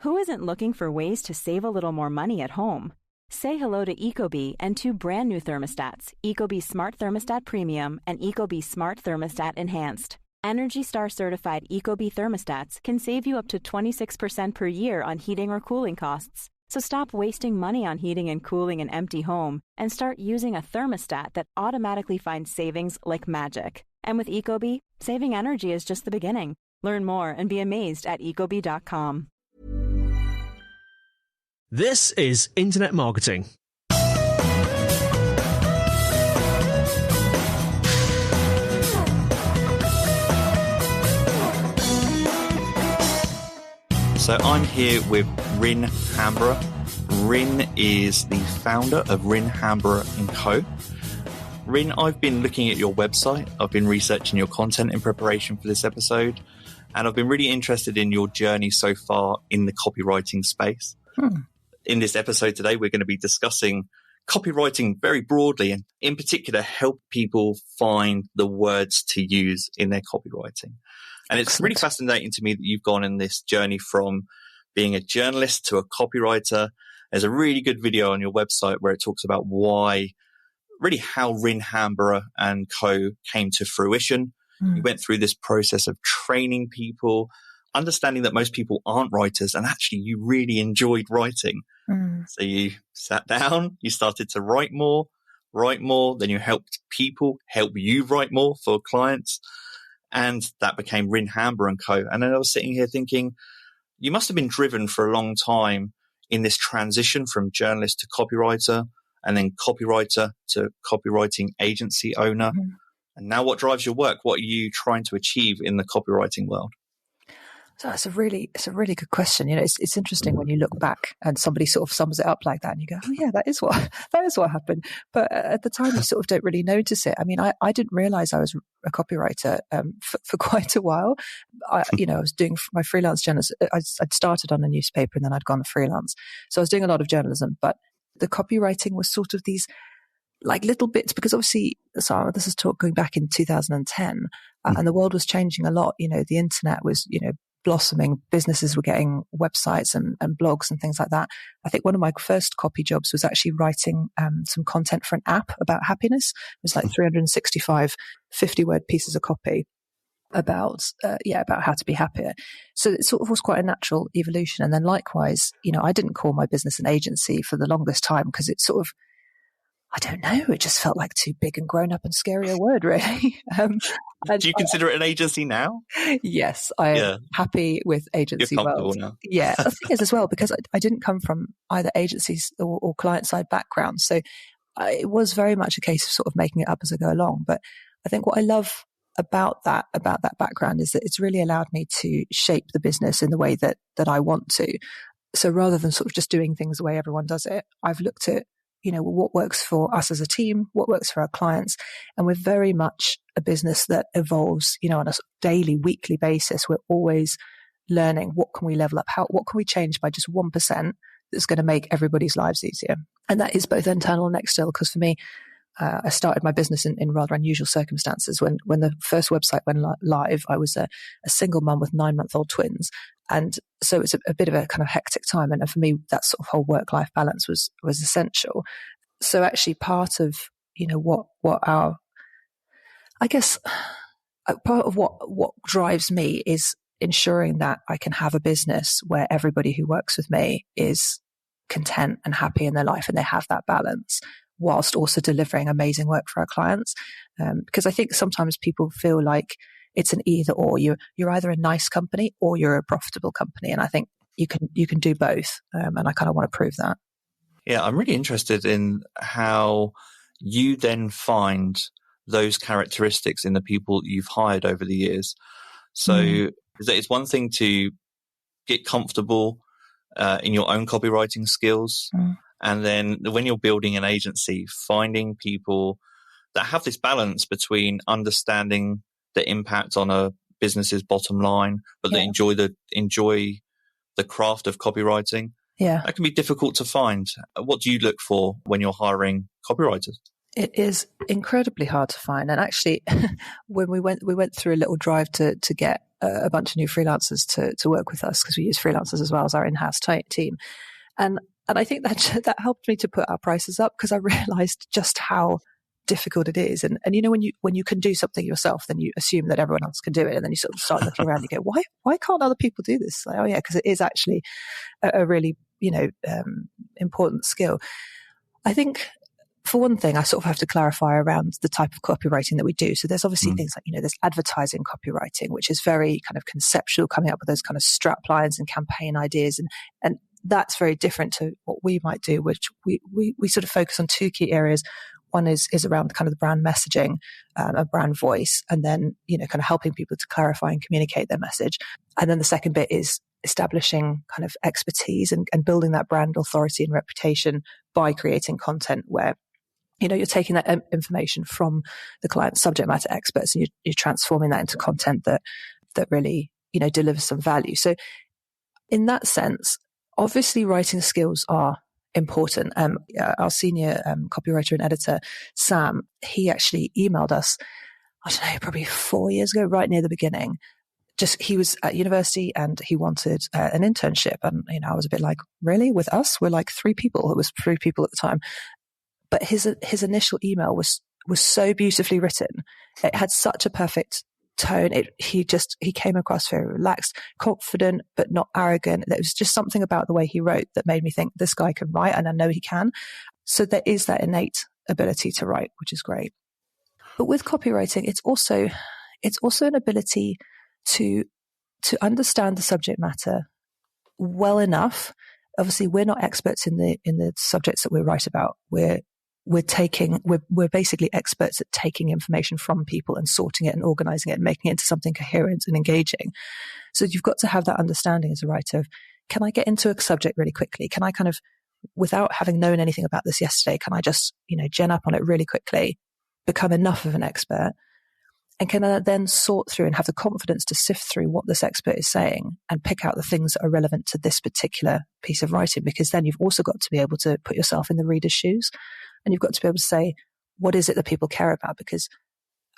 Who isn't looking for ways to save a little more money at home? Say hello to Ecobee and two brand new thermostats, Ecobee Smart Thermostat Premium and Ecobee Smart Thermostat Enhanced. Energy Star certified Ecobee thermostats can save you up to 26% per year on heating or cooling costs. So stop wasting money on heating and cooling an empty home and start using a thermostat that automatically finds savings like magic. And with Ecobee, saving energy is just the beginning. Learn more and be amazed at ecobee.com. This is Internet Marketing. So I'm here with Rin Hamburgh. Rin is the founder of Rin Hamburgh Co. Rin, I've been looking at your website. I've been researching your content in preparation for this episode, and I've been really interested in your journey so far in the copywriting space. In this episode today, we're going to be discussing copywriting very broadly, and in particular, help people find the words to use in their copywriting. And it's really fascinating to me that you've gone in this journey from being a journalist to a copywriter. There's a really good video on your website where it talks about how Rin Hamburgh Co. came to fruition. You went through this process of training people, understanding that most people aren't writers, and actually you really enjoyed writing. So you sat down, you started to write more, then you helped people help you write more for clients. And that became Rin Hamburgh Co. And then I was sitting here thinking, you must have been driven for a long time in this transition from journalist to copywriter, and then copywriter to copywriting agency owner. And now what drives your work? What are you trying to achieve in the copywriting world? So it's a really good question. You know, it's interesting when you look back and somebody sort of sums it up like that and you go, oh yeah, that is what happened. But at the time you sort of don't really notice it. I mean, I didn't realize I was a copywriter for quite a while. I was doing my freelance journalism. I'd started on a newspaper and then I'd gone freelance. So I was doing a lot of journalism, but the copywriting was sort of these like little bits, because obviously, so this is going back in 2010 and the world was changing a lot. You know, the internet was, blossoming. Businesses were getting websites and blogs and things like that. I think one of my first copy jobs was actually writing some content for an app about happiness. It was like 365 50-word pieces of copy about how to be happier. So it sort of was quite a natural evolution. And then likewise, I didn't call my business an agency for the longest time because it sort of, I don't know, it just felt like too big and grown up and scary a word, really. Do you consider it an agency now? Yes, I am happy with agency You're comfortable world. now. Yeah, the thing is as well, because I didn't come from either agencies or client-side background. So it was very much a case of sort of making it up as I go along. But I think what I love about that background is that it's really allowed me to shape the business in the way that I want to. So rather than sort of just doing things the way everyone does it, I've looked at what works for us as a team, what works for our clients. And we're very much a business that evolves, on a daily, weekly basis. We're always learning what can we level up, what can we change by just 1% that's going to make everybody's lives easier. And that is both internal and external, because for me, I started my business in rather unusual circumstances. When the first website went live, I was a single mum with 9-month-old twins. And so it's a bit of a kind of hectic time. And for me, that sort of whole work-life balance was essential. So actually part of, part of what drives me is ensuring that I can have a business where everybody who works with me is content and happy in their life and they have that balance, whilst also delivering amazing work for our clients. Because I think sometimes people feel like it's an either or. You're either a nice company or you're a profitable company. And I think you can do both. And I kind of want to prove that. Yeah, I'm really interested in how you then find those characteristics in the people you've hired over the years. So it's one thing to get comfortable in your own copywriting skills. And then when you're building an agency, finding people that have this balance between understanding the impact on a business's bottom line, but they enjoy the craft of copywriting. Yeah. That can be difficult to find. What do you look for when you're hiring copywriters? It is incredibly hard to find. And actually, when we went through a little drive to get a bunch of new freelancers to work with us, because we use freelancers as well as our in-house team. And I think that helped me to put our prices up, because I realized just how difficult it is. And when you can do something yourself, then you assume that everyone else can do it. And then you sort of start looking around and you go, why can't other people do this? Like, oh yeah, because it is actually a really, important skill. I think, for one thing, I sort of have to clarify around the type of copywriting that we do. So there's obviously things like, there's advertising copywriting, which is very kind of conceptual, coming up with those kind of strap lines and campaign ideas. And that's very different to what we might do, which we sort of focus on two key areas. One is around kind of the brand messaging, a brand voice, and then, kind of helping people to clarify and communicate their message. And then the second bit is establishing kind of expertise and building that brand authority and reputation by creating content where, you're taking that information from the client's subject matter experts and you're transforming that into content that really, delivers some value. So in that sense, obviously writing skills are important. Our senior copywriter and editor, Sam, he actually emailed us, I don't know, probably 4 years ago, right near the beginning. He was at university and he wanted an internship. And, I was a bit like, really? With us? We're like 3 people. It was 3 people at the time. But his initial email was so beautifully written. It had such a perfect tone. He came across very relaxed, confident, but not arrogant. There was just something about the way he wrote that made me think, this guy can write, and I know he can. So there is that innate ability to write, which is great. But with copywriting, it's also an ability to understand the subject matter well enough. Obviously, we're not experts in the subjects that we write about. We're basically experts at taking information from people and sorting it and organizing it and making it into something coherent and engaging. So you've got to have that understanding as a writer of, can I get into a subject really quickly? Can I kind of, without having known anything about this yesterday, can I just, gen up on it really quickly, become enough of an expert? And can I then sort through and have the confidence to sift through what this expert is saying and pick out the things that are relevant to this particular piece of writing? Because then you've also got to be able to put yourself in the reader's shoes, and you've got to be able to say, what is it that people care about? Because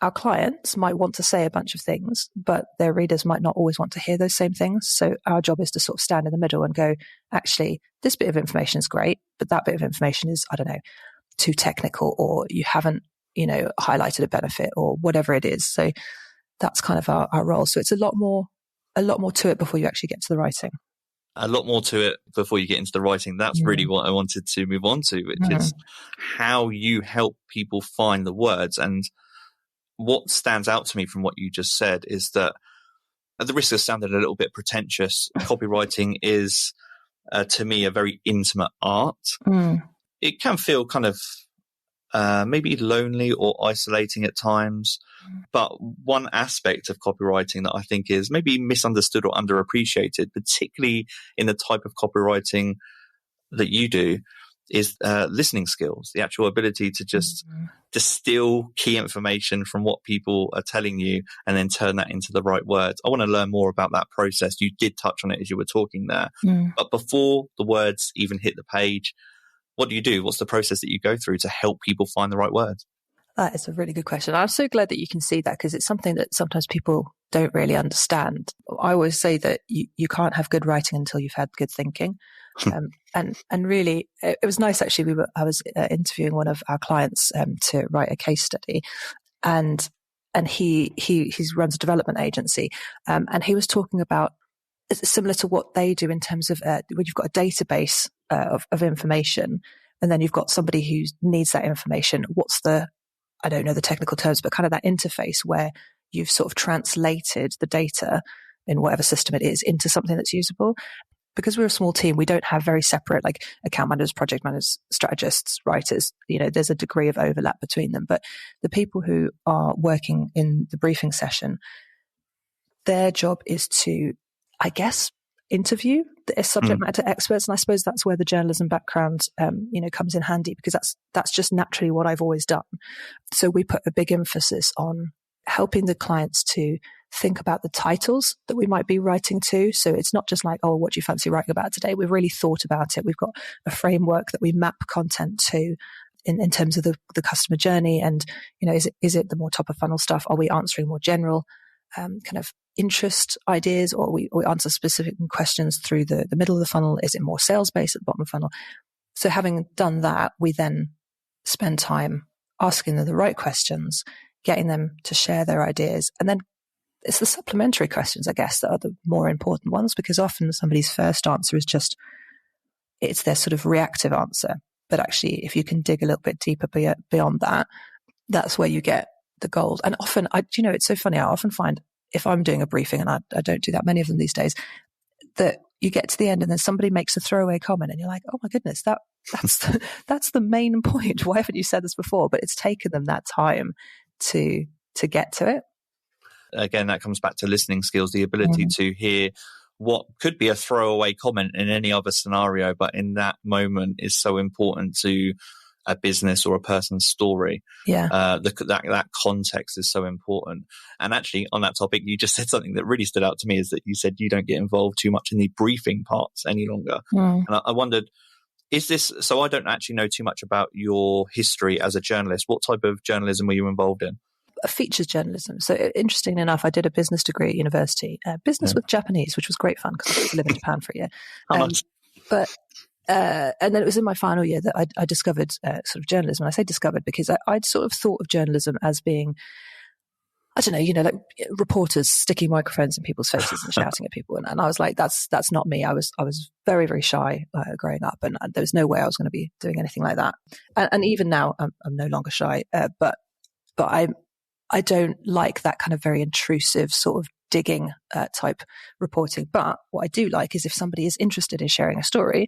our clients might want to say a bunch of things, but their readers might not always want to hear those same things. So our job is to sort of stand in the middle and go, actually, this bit of information is great, but that bit of information is, I don't know, too technical, or you haven't, highlighted a benefit, or whatever it is. So that's kind of our role. So it's a lot more to it before you actually get to the writing. A lot more to it before you get into the writing. That's really what I wanted to move on to, which is how you help people find the words. And what stands out to me from what you just said is that, at the risk of sounding a little bit pretentious, copywriting is, to me, a very intimate art. It can feel kind of maybe lonely or isolating at times. But one aspect of copywriting that I think is maybe misunderstood or underappreciated, particularly in the type of copywriting that you do, is listening skills, the actual ability to just distill key information from what people are telling you and then turn that into the right words. I want to learn more about that process. You did touch on it as you were talking there. But before the words even hit the page, what do you do? What's the process that you go through to help people find the right words? That is a really good question. I'm so glad that you can see that, because it's something that sometimes people don't really understand. I always say that you can't have good writing until you've had good thinking. And really, it was nice actually. I was interviewing one of our clients to write a case study, and he runs a development agency, and he was talking about, similar to what they do in terms of when you've got a database of information, and then you've got somebody who needs that information. What's I don't know the technical terms, but kind of that interface where you've sort of translated the data in whatever system it is into something that's usable. Because we're a small team, we don't have very separate, like, account managers, project managers, strategists, writers. There's a degree of overlap between them. But the people who are working in the briefing session, their job is to, I guess, interview the subject matter experts. And I suppose that's where the journalism background, comes in handy, because that's just naturally what I've always done. So we put a big emphasis on helping the clients to think about the titles that we might be writing to. So it's not just like, oh, what do you fancy writing about today? We've really thought about it. We've got a framework that we map content to in terms of the customer journey. And, is it the more top of funnel stuff? Are we answering more general kind of interest ideas, or we answer specific questions through the middle of the funnel. Is it more sales based at the bottom of the funnel? So having done that, we then spend time asking them the right questions, getting them to share their ideas. And then it's the supplementary questions, I guess, that are the more important ones, because often somebody's first answer is just, it's their sort of reactive answer. But actually, if you can dig a little bit deeper beyond that, that's where you get the gold. And often, it's so funny. I often find if I'm doing a briefing, and I don't do that many of them these days, that you get to the end and then somebody makes a throwaway comment and you're like, oh my goodness, that's the main point. Why haven't you said this before? But it's taken them that time to get to it. Again, that comes back to listening skills, the ability to hear what could be a throwaway comment in any other scenario, but in that moment is so important to a business or a person's story. Yeah. That context is so important. And actually, on that topic, you just said something that really stood out to me, is that you said you don't get involved too much in the briefing parts any longer. And I wondered, is this, so I don't actually know too much about your history as a journalist. What type of journalism were you involved in? Features journalism. So interestingly enough, I did a business degree at university, business with Japanese, which was great fun because I got to live in Japan for a year. Nice. But and then it was in my final year that I discovered sort of journalism. And I say discovered because I'd sort of thought of journalism as being, I don't know, like reporters sticking microphones in people's faces and shouting at people. And I was like, that's not me. I was very, very shy growing up, and there was no way I was going to be doing anything like that. And even now, I'm no longer shy, but I don't like that kind of very intrusive sort of digging type reporting. But what I do like is if somebody is interested in sharing a story,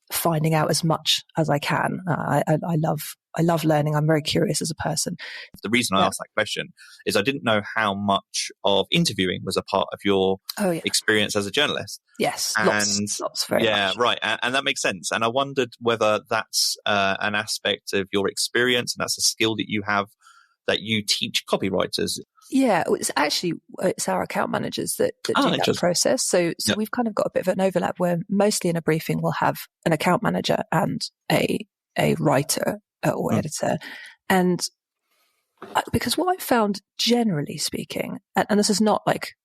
finding out as much as I can. I love learning. I'm very curious as a person. The reason I asked that question is I didn't know how much of interviewing was a part of your experience as a journalist. Yes, and lots very much. Right. And that makes sense. And I wondered whether that's an aspect of your experience and that's a skill that you have that you teach copywriters. Yeah, it's our account managers that do that process. So we've kind of got a bit of an overlap where mostly in a briefing we'll have an account manager and a writer or editor. And because what I've found, generally speaking, and this is not like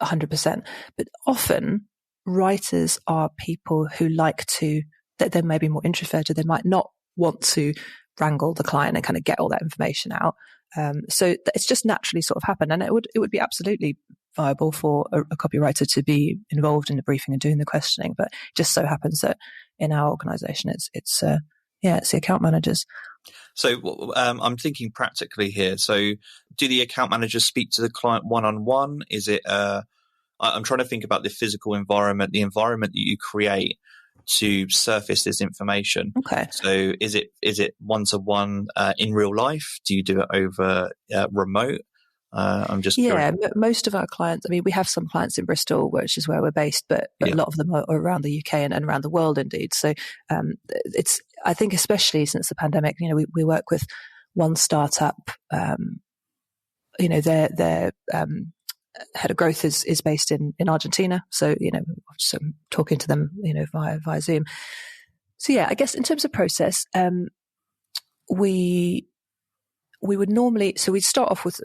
100%, but often writers are people who like to, that they're maybe more introverted. They might not want to wrangle the client and kind of get all that information out. So it's just naturally sort of happened, and it would be absolutely viable for a copywriter to be involved in the briefing and doing the questioning. But it just so happens that in our organisation, it's the account managers. So I'm thinking practically here. So do the account managers speak to the client one-on-one? Is it? I'm trying to think about the physical environment, the environment that you create to surface this information. Okay. So is it one-to-one in real life? Do you do it over remote? I'm just curious. Most of our clients, I mean, we have some clients in Bristol, which is where we're based, but a lot of them are around the UK and around the world indeed. So I think especially since the pandemic, we work with one startup, their head of growth is based in Argentina. So, so I'm talking to them, via Zoom. So I guess in terms of process, we would normally, so we'd start off with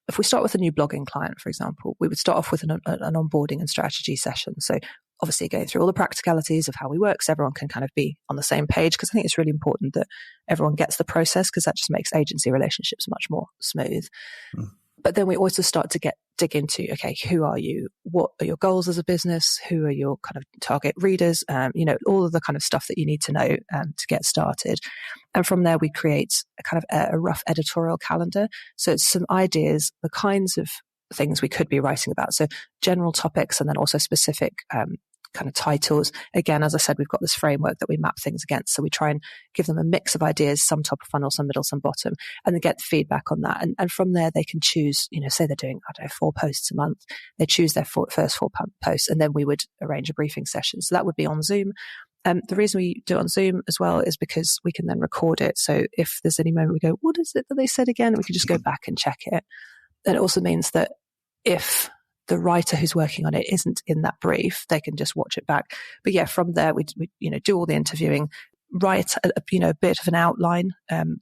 if we start with a new blogging client, for example, we would start off with an onboarding and strategy session. So obviously going through all the practicalities of how we work so everyone can kind of be on the same page, because I think it's really important that everyone gets the process, because that just makes agency relationships much more smooth. But then we also start to dig into, okay, who are you? What are your goals as a business? Who are your kind of target readers? All of the kind of stuff that you need to know to get started. And from there, we create a kind of a rough editorial calendar. So it's some ideas, the kinds of things we could be writing about. So general topics, and then also specific kind of titles. Again, as I said, we've got this framework that we map things against. So we try and give them a mix of ideas, some top of funnel, some middle, some bottom, and then get feedback on that. And from there, they can choose, say they're doing, 4 posts a month. They choose their first 4 posts, and then we would arrange a briefing session. So that would be on Zoom. The reason we do it on Zoom as well is because we can then record it. So if there's any moment we go, what is it that they said again? We can just go back and check it. And it also means that if the writer who's working on it isn't in that brief, they can just watch it back. But from there, we do all the interviewing, write a bit of an outline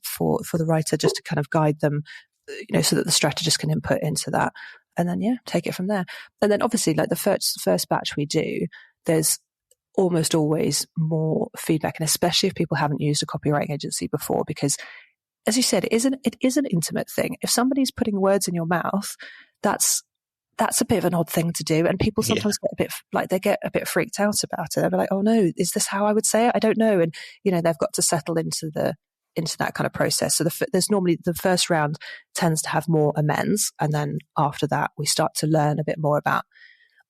for the writer, just to kind of guide them, so that the strategist can input into that. and then take it from there. And then obviously, like the first batch we do, there's almost always more feedback, and especially if people haven't used a copywriting agency before, because as you said, it is an intimate thing. If somebody's putting words in your mouth, that's a bit of an odd thing to do, and people sometimes get a bit freaked out about it. They're like, "Oh no, is this how I would say it? I don't know." And they've got to settle into that kind of process. So there's normally the first round tends to have more amends, and then after that we start to learn a bit more about,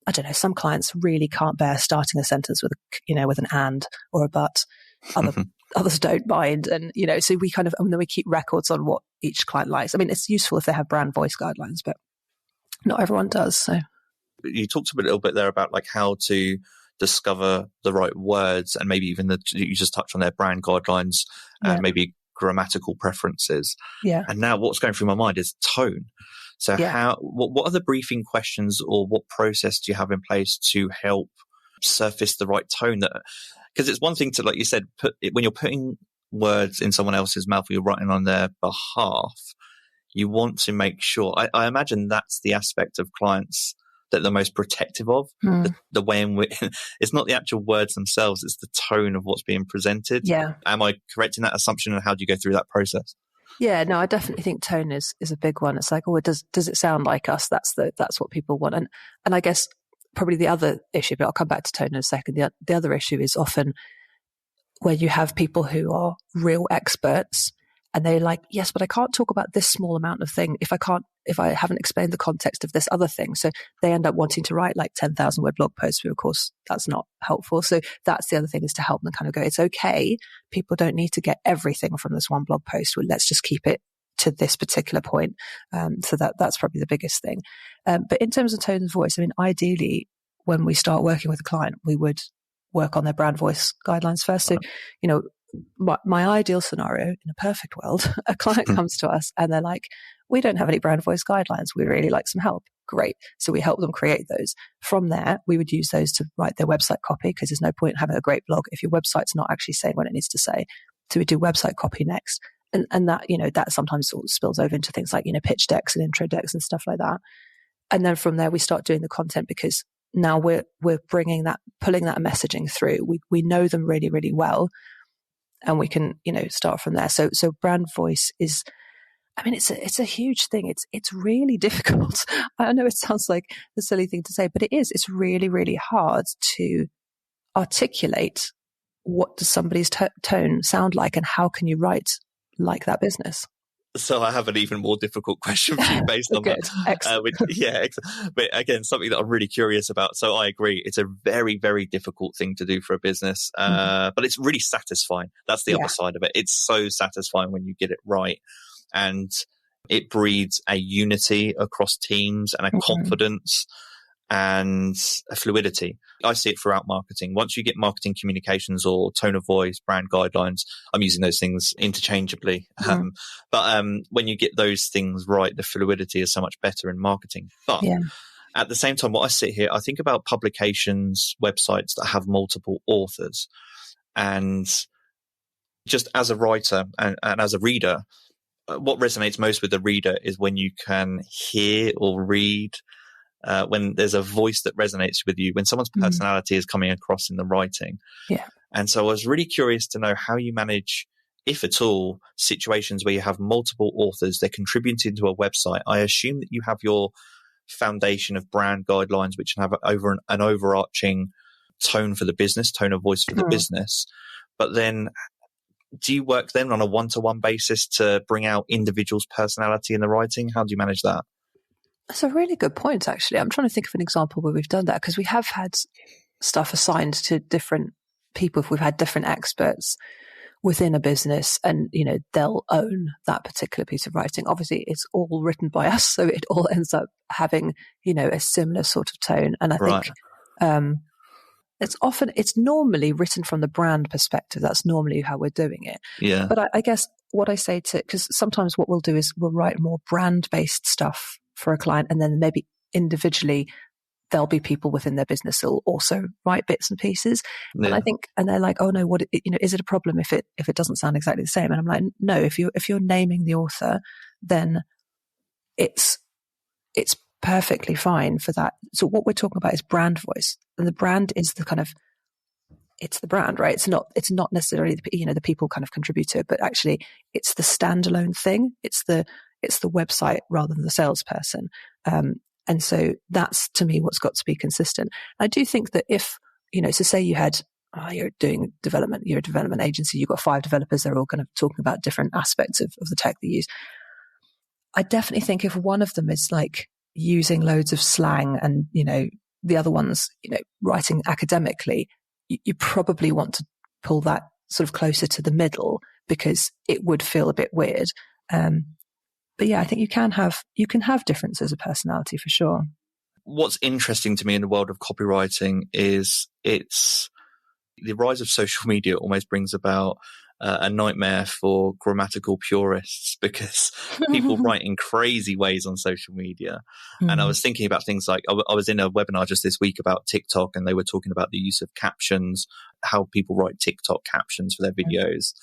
I don't know, some clients really can't bear starting a sentence with with an and or a but. Others don't mind, and so we kind of, and then we keep records on what each client likes. I mean, it's useful if they have brand voice guidelines, but not everyone does. So you talked a little bit there about like how to discover the right words, and maybe even you just touched on their brand guidelines and maybe grammatical preferences. Yeah. And now what's going through my mind is tone. So what are the briefing questions, or what process do you have in place to help surface the right tone? Because it's one thing to, like you said, when you're putting words in someone else's mouth or you're writing on their behalf, you want to make sure, I imagine that's the aspect of clients that they're most protective of, the way in which it's not the actual words themselves, it's the tone of what's being presented. Yeah. Am I correct in that assumption, and how do you go through that process? Yeah, no, I definitely think tone is a big one. It's like, does it sound like us? That's what people want. And I guess probably the other issue, but I'll come back to tone in a second. The other issue is often where you have people who are real experts, and they're like, yes, but I can't talk about this small amount of thing if I haven't explained the context of this other thing. So they end up wanting to write like 10,000 word blog posts, but of course that's not helpful. So that's the other thing, is to help them kind of go, it's okay. People don't need to get everything from this one blog post. Well, let's just keep it to this particular point. So that's probably the biggest thing. But in terms of tone of voice, I mean, ideally, when we start working with a client, we would work on their brand voice guidelines first. So, my ideal scenario, in a perfect world, a client comes to us and they're like, we don't have any brand voice guidelines. We'd really like some help. Great. So we help them create those. From there, we would use those to write their website copy, because there's no point in having a great blog if your website's not actually saying what it needs to say. So we do website copy next. And that, that sometimes sort of spills over into things like, pitch decks and intro decks and stuff like that. And then from there, we start doing the content, because now we're pulling that messaging through. We know them really, really well, and we can, start from there. So brand voice is, I mean, it's a huge thing. It's really difficult. I know it sounds like a silly thing to say, but it is. It's really, really hard to articulate what does somebody's tone sound like, and how can you write like that business. So I have an even more difficult question for you based on that. Excellent. But again, something that I'm really curious about. So I agree, it's a very, very difficult thing to do for a business, but it's really satisfying. That's the other side of it. It's so satisfying when you get it right, and it breeds a unity across teams and a confidence and a fluidity. I see it throughout marketing. Once you get marketing communications or tone of voice, brand guidelines, I'm using those things interchangeably. But when you get those things right, the fluidity is so much better in marketing. But at the same time, what I sit here, I think about publications, websites that have multiple authors. And just as a writer and as a reader, what resonates most with the reader is when you can hear or read when there's a voice that resonates with you, when someone's personality is coming across in the writing. Yeah. And so I was really curious to know how you manage, if at all, situations where you have multiple authors, they're contributing to a website. I assume that you have your foundation of brand guidelines, which have an overarching tone for the business, tone of voice for the business. But then do you work then on a one-to-one basis to bring out individuals' personality in the writing? How do you manage that? That's a really good point, actually. I'm trying to think of an example where we've done that, because we have had stuff assigned to different people. If we've had different experts within a business, and, they'll own that particular piece of writing. Obviously, it's all written by us, so it all ends up having, a similar sort of tone. And I think it's normally written from the brand perspective. That's normally how we're doing it. Yeah. But I guess what I say because sometimes what we'll do is we'll write more brand-based stuff for a client, and then maybe individually there'll be people within their business who'll also write bits and pieces. Yeah. And I think, and they're like, oh no, is it a problem if it doesn't sound exactly the same? And I'm like, no, if you're naming the author, then it's perfectly fine for that. So what we're talking about is brand voice, and the brand is it's the brand, right? It's not necessarily the people kind of contribute to it, but actually it's the standalone thing. It's the website rather than the salesperson. And so that's, to me, what's got to be consistent. I do think that if, so say you had, you're doing development, you're a development agency, you've got 5 developers, they're all kind of talking about different aspects of the tech they use. I definitely think if one of them is like using loads of slang and, the other one's, writing academically, you probably want to pull that sort of closer to the middle, because it would feel a bit weird. But yeah, I think you can have differences of personality for sure. What's interesting to me in the world of copywriting is the rise of social media almost brings about a nightmare for grammatical purists, because people write in crazy ways on social media. And I was thinking about things like, I was in a webinar just this week about TikTok, and they were talking about the use of captions, how people write TikTok captions for their videos.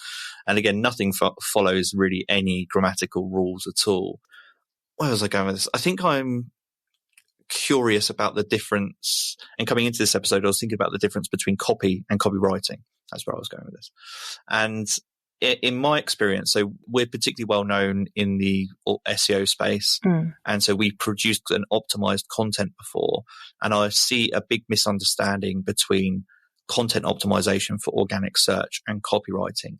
And again, nothing follows really any grammatical rules at all. Where was I going with this? I think I'm curious about the difference, and coming into this episode, I was thinking about the difference between copy and copywriting. That's where I was going with this. And in my experience, so we're particularly well known in the SEO space. And so we produced and optimized content before. And I see a big misunderstanding between content optimization for organic search and copywriting.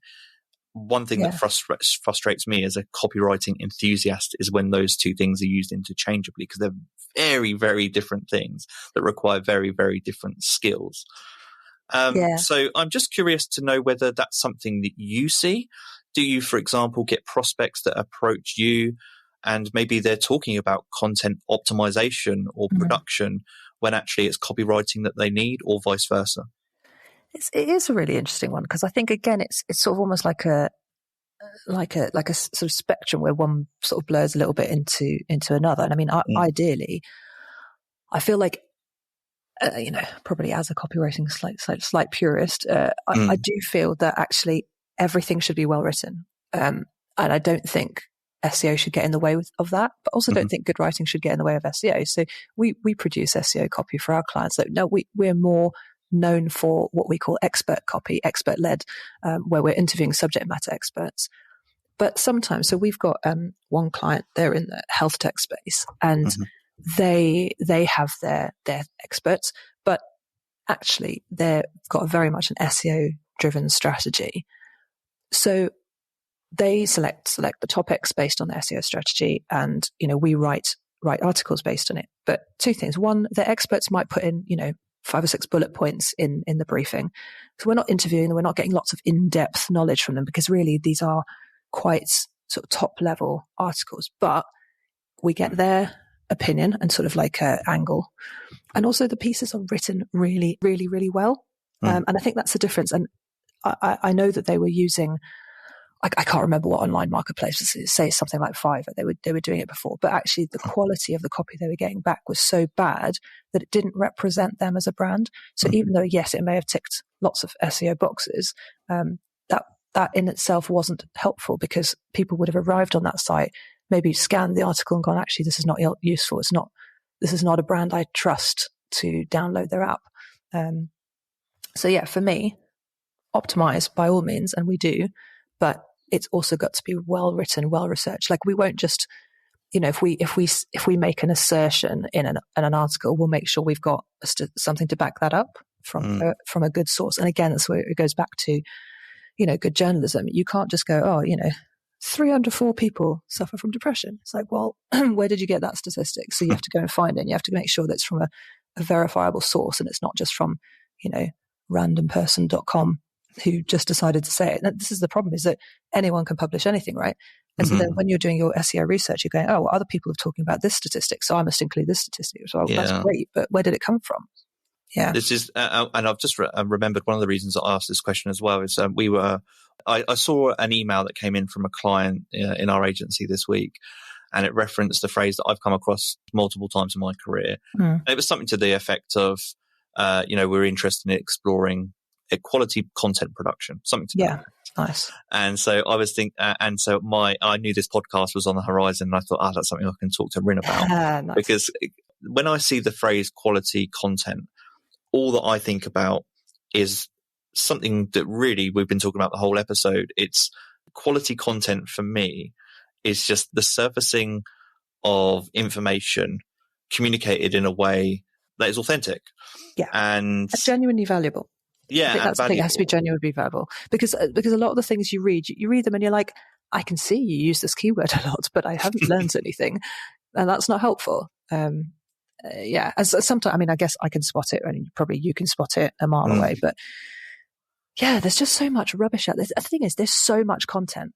One thing that frustrates me as a copywriting enthusiast is when those two things are used interchangeably, because they're very, very different things that require very, very different skills. So I'm just curious to know whether that's something that you see. Do you, for example, get prospects that approach you and maybe they're talking about content optimization or production when actually it's copywriting that they need, or vice versa? It is a really interesting one, because I think, again, it's sort of almost like a sort of spectrum where one sort of blurs a little bit into another. And I mean, ideally, I feel like, probably as a copywriting slight purist, I do feel that actually everything should be well written. And I don't think SEO should get in the way of that, but also don't think good writing should get in the way of SEO. So we produce SEO copy for our clients. So no, we're more known for what we call expert copy, expert led, where we're interviewing subject matter experts. But sometimes, so we've got one client, they're in the health tech space, and they have their experts, but actually they've got very much an SEO driven strategy. So they select the topics based on the SEO strategy, and we write articles based on it. But two things: one, the experts might put in 5 or 6 bullet points in the briefing. So we're not interviewing them, we're not getting lots of in-depth knowledge from them, because really these are quite sort of top level articles, but we get their opinion and sort of like a angle. And also the pieces are written really, really, really well. And I think that's the difference. And I know that they were using, I can't remember what online marketplace, say something like Fiverr, they were doing it before, but actually the quality of the copy they were getting back was so bad that it didn't represent them as a brand. So even though, yes, it may have ticked lots of SEO boxes, that in itself wasn't helpful, because people would have arrived on that site, maybe scanned the article and gone, actually, this is not useful. This is not a brand I trust to download their app. So yeah, for me, optimize by all means, and we do, but it's also got to be well written, well researched. Like, we won't just, if we make an assertion in an article, we'll make sure we've got something to back that up from a good source. And again, that's where it goes back to, good journalism. You can't just go, 304 people suffer from depression. It's like, well, where did you get that statistic? So you have to go and find it. And you have to make sure that it's from a verifiable source, and it's not just from, randomperson.com who just decided to say it. And this is the problem, is that anyone can publish anything, right? And so then when you're doing your SEO research, you're going, oh, well, other people are talking about this statistic, so I must include this statistic. So that's great, but where did it come from? Yeah. This is, and I've just remembered one of the reasons I asked this question as well is I saw an email that came in from a client in our agency this week, and it referenced the phrase that I've come across multiple times in my career. And it was something to the effect of, we're interested in exploring quality content production, something to that effect. Nice. And so I was thinking, I knew this podcast was on the horizon, and I thought, that's something I can talk to Rin about. Nice. Because when I see the phrase quality content, all that I think about is something that really we've been talking about the whole episode. It's quality content for me is just the surfacing of information communicated in a way that is authentic. Yeah. And genuinely valuable. Yeah. I think that's the thing. It has to be genuinely valuable because a lot of the things you read them and you're like, I can see you use this keyword a lot, but I haven't learned anything. And that's not helpful. As sometimes, I mean, I guess I can spot it, and probably you can spot it a mile away, but yeah, there's just so much rubbish out there. The thing is, there's so much content.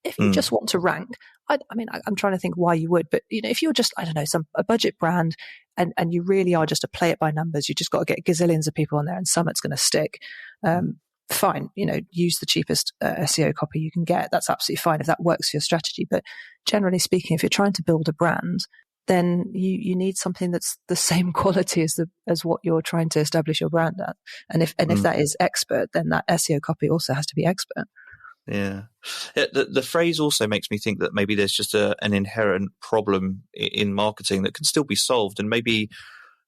If you just want to rank, I'm trying to think why you would, but if you're just, I don't know, a budget brand and you really are just a play it by numbers, you just got to get gazillions of people on there and some it's going to stick. Fine, use the cheapest SEO copy you can get. That's absolutely fine if that works for your strategy. But generally speaking, if you're trying to build a brand, then you need something that's the same quality as what you're trying to establish your brand at. And if that is expert, then that SEO copy also has to be expert. Yeah. The phrase also makes me think that maybe there's just an inherent problem in marketing that can still be solved. And maybe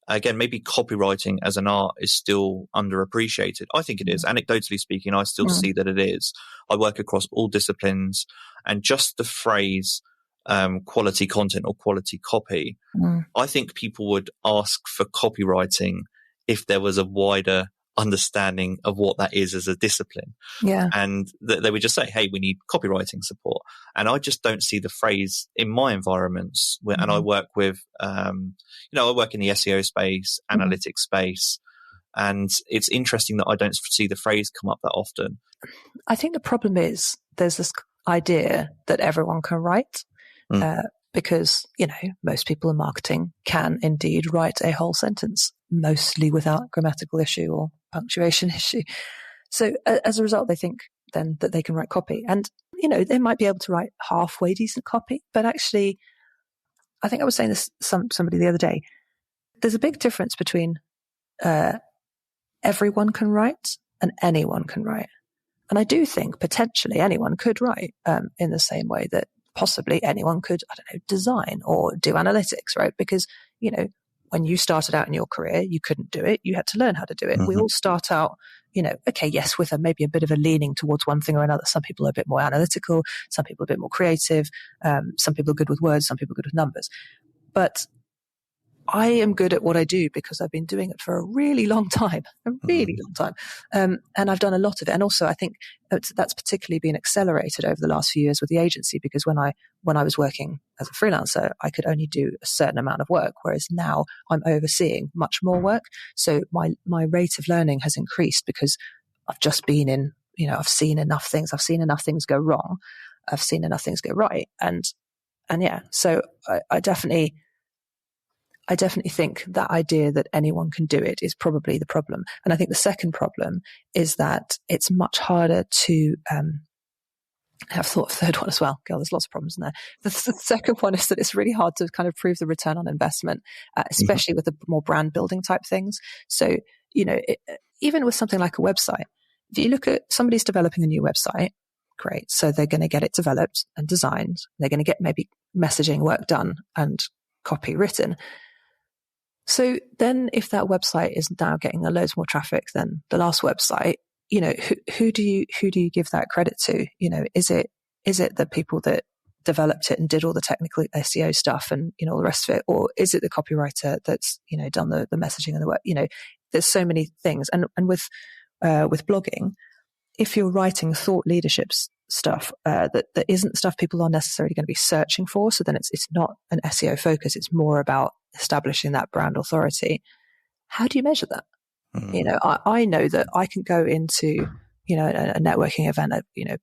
copywriting as an art is still underappreciated. I think it is. Anecdotally speaking, I still see that it is. I work across all disciplines, and just the phrase quality content or quality copy, I think people would ask for copywriting if there was a wider understanding of what that is as a discipline. Yeah. And they would just say, hey, we need copywriting support. And I just don't see the phrase in my environments and I work with, I work in the SEO space, analytics space, and it's interesting that I don't see the phrase come up that often. I think the problem is there's this idea that everyone can write, because, most people in marketing can indeed write a whole sentence, mostly without grammatical issue or punctuation issue. So as a result, they think then that they can write copy. And, they might be able to write halfway decent copy, but actually, I think I was saying this to somebody the other day, there's a big difference between everyone can write and anyone can write. And I do think potentially anyone could write in the same way that possibly anyone could, design or do analytics, right? Because, when you started out in your career, you couldn't do it. You had to learn how to do it. We all start out, yes, with maybe a bit of a leaning towards one thing or another. Some people are a bit more analytical. Some people are a bit more creative. Some people are good with words. Some people are good with numbers. But I am good at what I do because I've been doing it for a really long time, and I've done a lot of it. And also I think that's particularly been accelerated over the last few years with the agency, because when I was working as a freelancer, I could only do a certain amount of work, whereas now I'm overseeing much more work. So my rate of learning has increased because I've just been in, I've seen enough things. I've seen enough things go wrong. I've seen enough things go right. And yeah, so I definitely think that idea that anyone can do it is probably the problem. And I think the second problem is that it's much harder to, I've thought of a third one as well. Girl, there's lots of problems in there. The second one is that it's really hard to kind of prove the return on investment, especially with the more brand building type things. So, even with something like a website, if you look at somebody's developing a new website, great. So they're going to get it developed and designed. They're going to get maybe messaging work done and copy written. So then if that website is now getting loads more traffic than the last website, who do you give that credit to? Is it the people that developed it and did all the technical SEO stuff and, all the rest of it? Or is it the copywriter that's, done the messaging and the work? There's so many things. And with blogging, if you're writing thought leadership stuff, that isn't stuff people are necessarily going to be searching for. So then it's not an SEO focus. It's more about establishing that brand authority. How do you measure that? I know that I can go into, a networking event,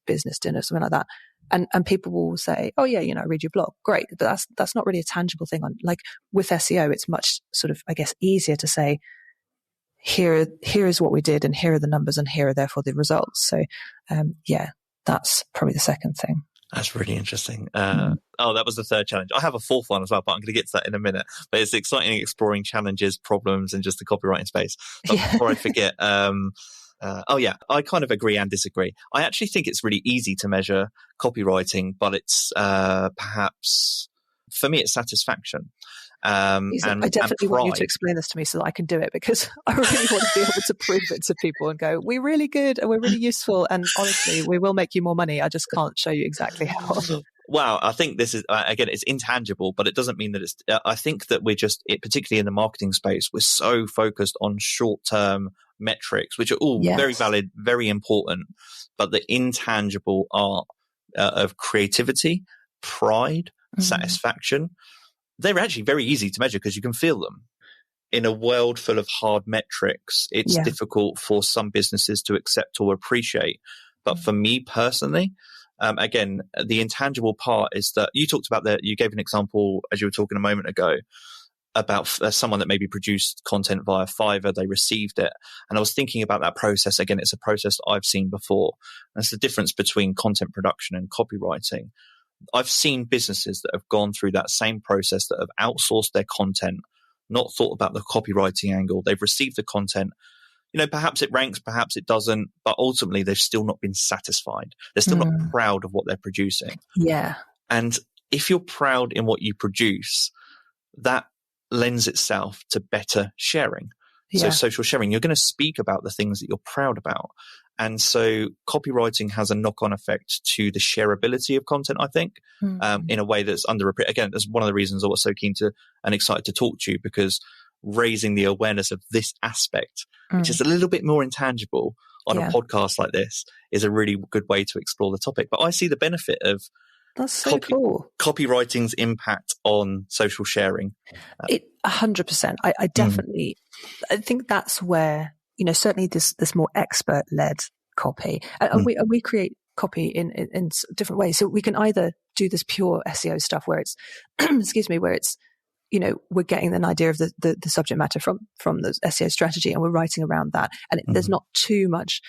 business dinner, something like that. And people will say, oh yeah, I read your blog. Great. But that's not really a tangible thing like with SEO. It's much sort of, I guess, easier to say, here is what we did and here are the numbers and here are therefore the results. So, that's probably the second thing. That's really interesting. That was the third challenge. I have a fourth one as well, but I'm going to get to that in a minute. But it's exciting exploring challenges, problems, and just the copywriting space. But before I forget, I kind of agree and disagree. I actually think it's really easy to measure copywriting, but it's perhaps, for me, it's satisfaction. I definitely want you to explain this to me so that I can do it, because I really want to be able to prove it to people and go, we're really good and we're really useful. And honestly, we will make you more money. I just can't show you exactly how. Wow. I think this is, again, it's intangible, but it doesn't mean that it's, I think that we're particularly in the marketing space, we're so focused on short-term metrics, which are all very valid, very important, but the intangible art of creativity, pride, satisfaction, they're actually very easy to measure because you can feel them. In a world full of hard metrics, it's difficult for some businesses to accept or appreciate. But for me personally, again, the intangible part is that you talked about you gave an example as you were talking a moment ago about someone that maybe produced content via Fiverr, they received it. And I was thinking about that process. Again, it's a process that I've seen before. That's the difference between content production and copywriting. I've seen businesses that have gone through that same process, that have outsourced their content, not thought about the copywriting angle. They've received the content. Perhaps it ranks, perhaps it doesn't, but ultimately they've still not been satisfied. They're still not proud of what they're producing. Yeah. And if you're proud in what you produce, that lends itself to better sharing. So social sharing, you're going to speak about the things that you're proud about. And so copywriting has a knock-on effect to the shareability of content, I think, in a way that's underappreciated. Again, that's one of the reasons I was so keen to and excited to talk to you, because raising the awareness of this aspect, which is a little bit more intangible on a podcast like this, is a really good way to explore the topic. But I see the benefit of that's so cool. Copywriting's impact on social sharing. 100%. I definitely, I think that's where, certainly this more expert-led copy, and we create copy in different ways. So we can either do this pure SEO stuff where it's, where it's, we're getting an idea of the subject matter from the SEO strategy, and we're writing around that. And there's not too much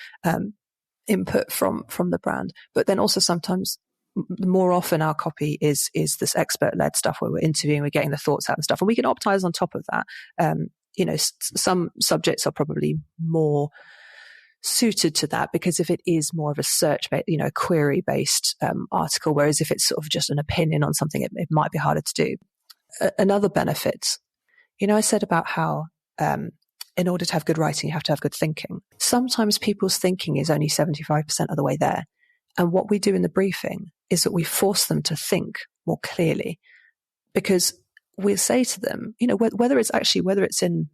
input from the brand. But then also sometimes, more often, our copy is this expert-led stuff where we're interviewing, we're getting the thoughts out and stuff, and we can optimize on top of that. Some subjects are probably more suited to that, because if it is more of a search, a query-based article, whereas if it's sort of just an opinion on something, it might be harder to do. Another benefit, I said about how in order to have good writing, you have to have good thinking. Sometimes people's thinking is only 75% of the way there. And what we do in the briefing is that we force them to think more clearly, because we'll say to them, whether it's in,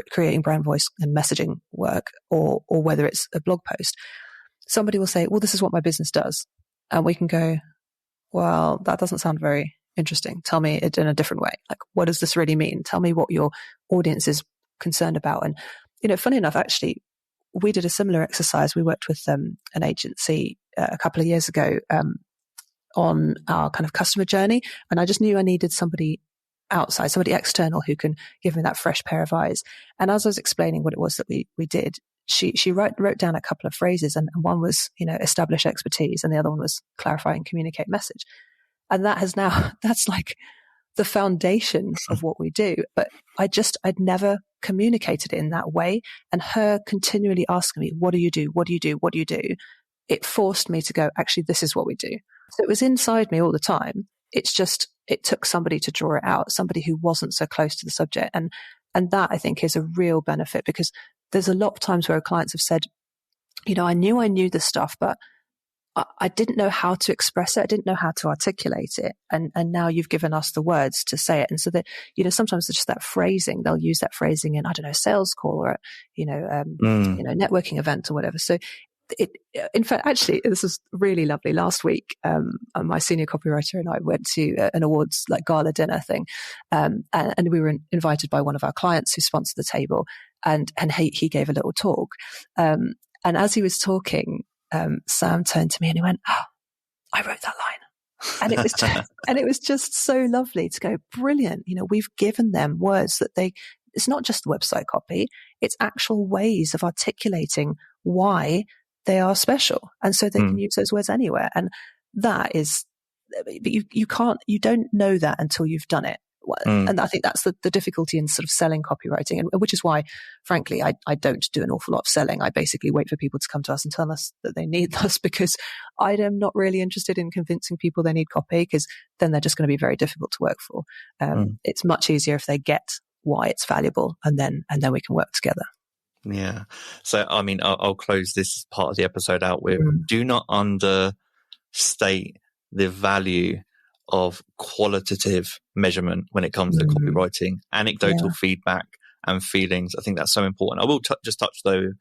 creating brand voice and messaging work, or whether it's a blog post, somebody will say, well, this is what my business does. And we can go, well, that doesn't sound very interesting. Tell me it in a different way. Like, what does this really mean? Tell me what your audience is concerned about. And, funny enough, actually, we did a similar exercise. We worked with an agency a couple of years ago on our kind of customer journey. And I just knew I needed somebody outside, somebody external who can give me that fresh pair of eyes. And as I was explaining what it was that we did, she wrote down a couple of phrases, and one was, establish expertise, and the other one was clarify and communicate message. And that's like the foundation of what we do. But I'd never communicated it in that way. And her continually asking me, what do you do? What do you do? What do you do? It forced me to go, actually, this is what we do. So it was inside me all the time. It's just, it took somebody to draw it out, somebody who wasn't so close to the subject. And that, I think, is a real benefit, because there's a lot of times where clients have said, I knew this stuff, but I didn't know how to express it. I didn't know how to articulate it. And now you've given us the words to say it. And so that, sometimes it's just that phrasing, they'll use that phrasing in, I don't know, sales call or, networking event or whatever. So in fact, actually, this was really lovely. Last week, my senior copywriter and I went to an awards gala dinner thing. And we were invited by one of our clients who sponsored the table, and he gave a little talk. And as he was talking, Sam turned to me and he went, "Oh, I wrote that line." And it was just so lovely to go, brilliant. We've given them words that it's not just website copy, it's actual ways of articulating why they are special. And so they can use those words anywhere. And that is, but you don't know that until you've done it. And I think that's the difficulty in sort of selling copywriting, and which is why, frankly, I don't do an awful lot of selling. I basically wait for people to come to us and tell us that they need us, because I am not really interested in convincing people they need copy, because then they're just going to be very difficult to work for. It's much easier if they get why it's valuable, and then we can work together. Yeah. So, I mean, I'll close this part of the episode out with, do not understate the value of qualitative measurement when it comes to copywriting, anecdotal feedback and feelings. I think that's so important. I will just touch though,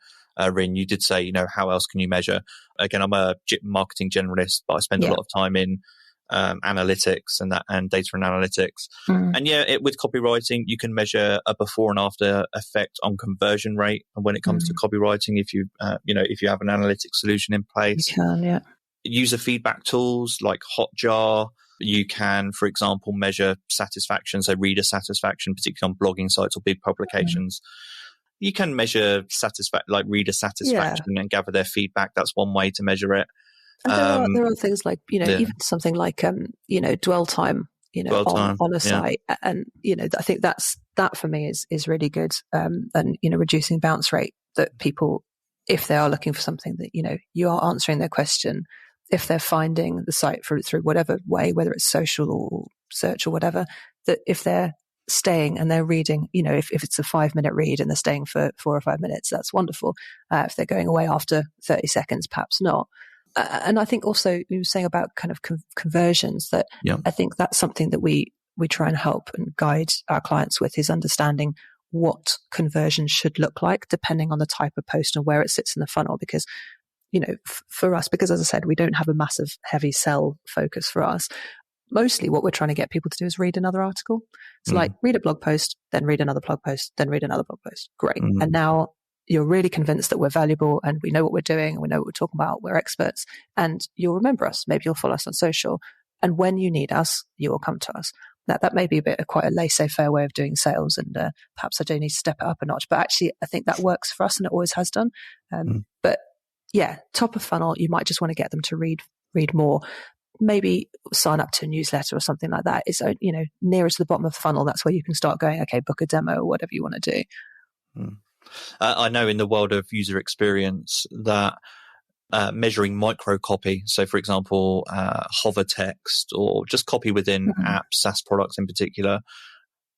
Rin, you did say, how else can you measure? Again, I'm a marketing generalist, but I spend a lot of time in analytics and data and analytics. And with copywriting, you can measure a before and after effect on conversion rate. And when it comes to copywriting, if you have an analytics solution in place, you can, user feedback tools like Hotjar. You can, for example, measure satisfaction, so reader satisfaction, particularly on blogging sites or big publications. You can measure reader satisfaction and gather their feedback. That's one way to measure it. And there are things like, even something like, dwell time, on a site. And, I think that for me is really good. And, reducing bounce rate, that people, if they are looking for something that, you are answering their question, if they're finding the site through whatever way, whether it's social or search or whatever, that if they're staying and they're reading, if it's a 5-minute read and they're staying for 4 or 5 minutes, that's wonderful. If they're going away after 30 seconds, perhaps not. And I think also you were saying about kind of conversions, that I think that's something that we try and help and guide our clients with, is understanding what conversion should look like depending on the type of post and where it sits in the funnel. Because, for us, because as I said, we don't have a massive heavy sell focus for us. Mostly what we're trying to get people to do is read another article. So like read a blog post, then read another blog post, then read another blog post. Great. And now you're really convinced that we're valuable and we know what we're doing and we know what we're talking about. We're experts, and you'll remember us. Maybe you'll follow us on social. And when you need us, you will come to us. That may be quite a laissez-faire way of doing sales, and perhaps I do need to step it up a notch. But actually, I think that works for us, and it always has done. But top of funnel, you might just want to get them to read more. Maybe sign up to a newsletter or something like that. It's nearest to the bottom of the funnel. That's where you can start going, okay, book a demo or whatever you want to do. I know in the world of user experience that measuring micro copy, so for example, hover text or just copy within apps, SaaS products in particular,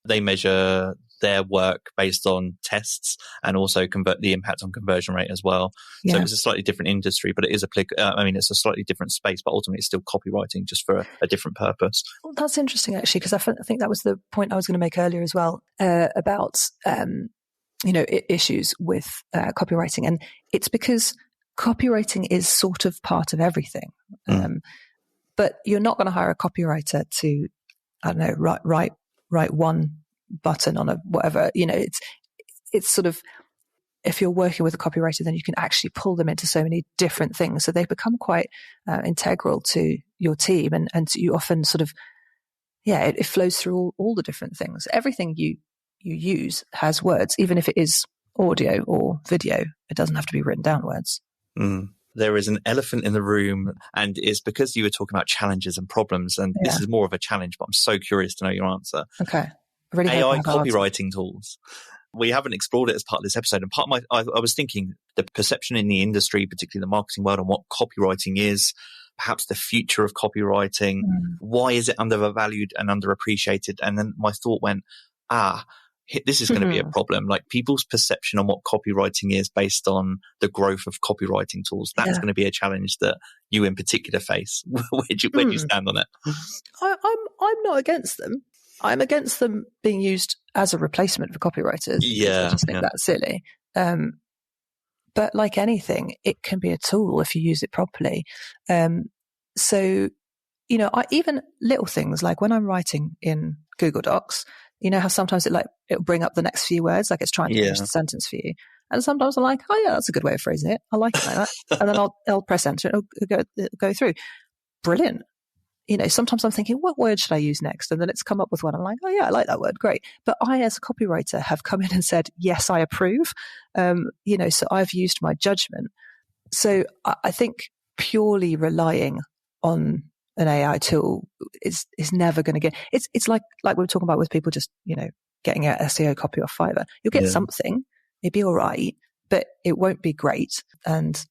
they measure their work based on tests and also convert the impact on conversion rate as well. So it's a slightly different industry, but it is it's a slightly different space, but ultimately it's still copywriting, just for a different purpose. Well, that's interesting actually, because I think that was the point I was going to make earlier as well, about issues with copywriting. And it's because copywriting is sort of part of everything. But you're not going to hire a copywriter to, I don't know, write one button on a whatever. It's sort of, if you're working with a copywriter, then you can actually pull them into so many different things. So they become quite integral to your team. And you often sort of, it flows through all the different things. Everything you use has words, even if it is audio or video. It doesn't have to be written down words. There is an elephant in the room, and it's because you were talking about challenges and problems, and this is more of a challenge, but I'm so curious to know your answer. Okay. AI copywriting tools. We haven't explored it as part of this episode, and part of I was thinking the perception in the industry, particularly the marketing world, on what copywriting is, perhaps the future of copywriting. Why is it undervalued and underappreciated? And then my thought went, this is going to be a problem. Like, people's perception on what copywriting is based on the growth of copywriting tools. That's going to be a challenge that you in particular face. Where do you stand on it? I'm not against them. I'm against them being used as a replacement for copywriters. I just think that's silly. But like anything, it can be a tool if you use it properly. So, even little things like when I'm writing in Google Docs, how sometimes it'll bring up the next few words, like it's trying to finish the sentence for you. And sometimes I'm like, oh yeah, that's a good way of phrasing it. I like it like that. And then I'll press enter and it'll go through. Brilliant. Sometimes I'm thinking, what word should I use next? And then it's come up with one. I'm like, oh yeah, I like that word. Great. But I, as a copywriter, have come in and said, yes, I approve. So I've used my judgment. So I think purely relying on an AI tool is never going to get, it's like we were talking about with people just, getting an SEO copy off Fiverr. You'll get something, it'd be all right, but it won't be great. And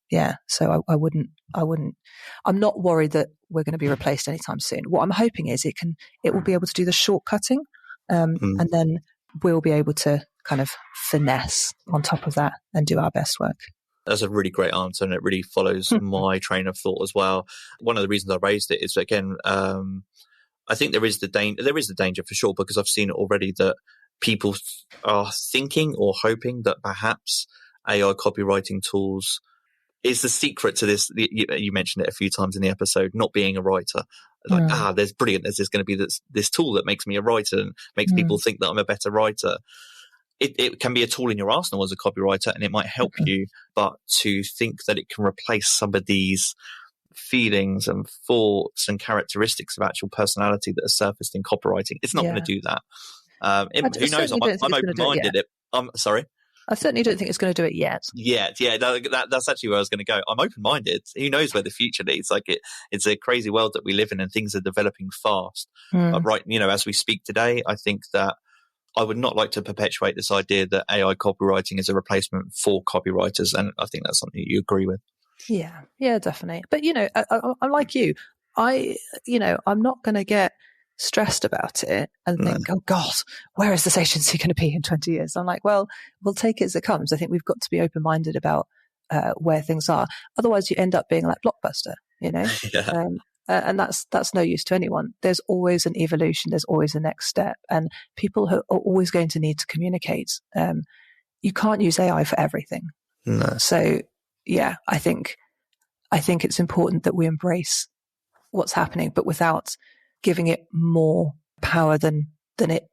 so I wouldn't, I'm not worried that we're going to be replaced anytime soon. What I'm hoping is it will be able to do the shortcutting, and then we'll be able to kind of finesse on top of that and do our best work. That's a really great answer, and it really follows my train of thought as well. One of the reasons I raised it is, again, I think there is the danger for sure, because I've seen it already that people are thinking or hoping that perhaps AI copywriting tools is the secret to this. You mentioned it a few times in the episode, not being a writer. Like, there's going to be this tool that makes me a writer and makes people think that I'm a better writer. It can be a tool in your arsenal as a copywriter, and it might help you, but to think that it can replace some of these feelings and thoughts and characteristics of actual personality that are surfaced in copywriting, it's not going to do that. Who knows? I'm open-minded. I'm sorry. I certainly don't think it's going to do it yet. Yeah. That's actually where I was going to go. I'm open-minded. Who knows where the future leads? Like it's a crazy world that we live in, and things are developing fast. But right, as we speak today, I think that I would not like to perpetuate this idea that AI copywriting is a replacement for copywriters, and I think that's something you agree with. Yeah, definitely. But I'm like you. I'm not going to get stressed about it and think, oh God, where is this agency going to be in 20 years? I'm like, well, we'll take it as it comes. I think we've got to be open-minded about where things are. Otherwise, you end up being like Blockbuster, Yeah. And that's no use to anyone. There's always an evolution. There's always a next step, and people are always going to need to communicate. You can't use AI for everything. No. So yeah, I think it's important that we embrace what's happening, but without giving it more power than it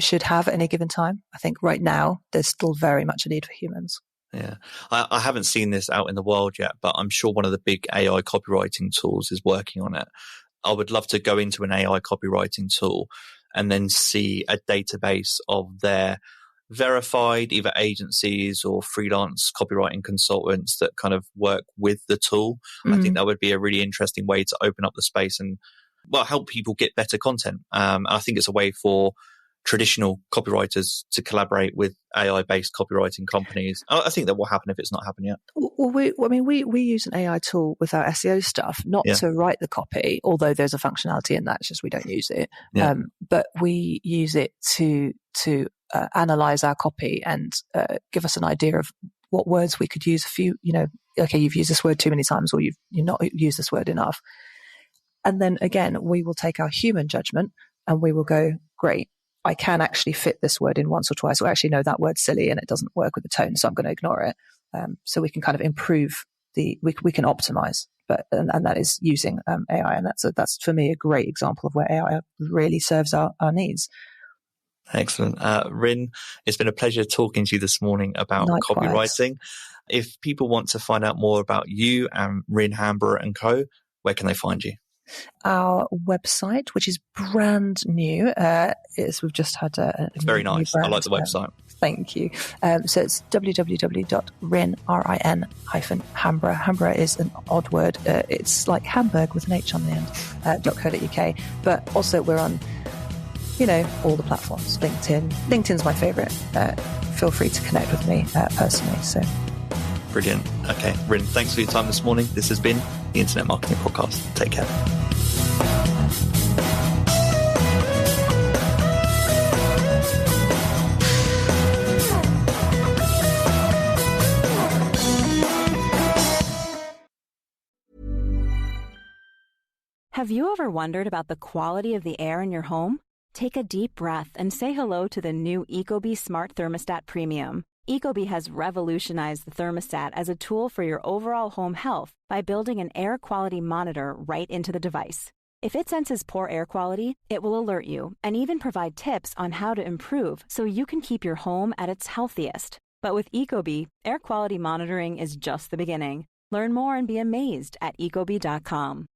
should have at any given time. I think right now there's still very much a need for humans. Yeah, I haven't seen this out in the world yet, but I'm sure one of the big AI copywriting tools is working on it. I would love to go into an AI copywriting tool and then see a database of their verified either agencies or freelance copywriting consultants that kind of work with the tool. I think that would be a really interesting way to open up the space and help people get better content. I think it's a way for traditional copywriters to collaborate with AI-based copywriting companies. I think that will happen if it's not happened yet. Well, we use an AI tool with our SEO stuff, not to write the copy, although there's a functionality in that. It's just we don't use it. Yeah. But we use it to analyze our copy and give us an idea of what words we could use. Okay, you've used this word too many times, or you've not used this word enough. And then again, we will take our human judgment and we will go, great, I can actually fit this word in once or twice, or actually, no, that word's silly and it doesn't work with the tone, so I'm going to ignore it. So we can kind of improve we can optimize, and that is using AI. And that's for me a great example of where AI really serves our needs. Excellent. Rin, it's been a pleasure talking to you this morning about copywriting. If people want to find out more about you and Rin Hamburgh Co, where can they find you? Our website, which is brand new, we've just had it's very nice. I like the website. Thank you. So it's www.rin-hamburgh. Hamburgh is an odd word. It's like Hamburg with an H on the end. .co.uk. But also we're on, all the platforms. LinkedIn's my favorite. Feel free to connect with me personally. So. Brilliant. Okay, Rin, thanks for your time this morning. This has been the Internet Marketing Podcast. Take care. Have you ever wondered about the quality of the air in your home? Take a deep breath and say hello to the new Ecobee Smart Thermostat Premium. Ecobee has revolutionized the thermostat as a tool for your overall home health by building an air quality monitor right into the device. If it senses poor air quality, it will alert you and even provide tips on how to improve so you can keep your home at its healthiest. But with Ecobee, air quality monitoring is just the beginning. Learn more and be amazed at ecobee.com.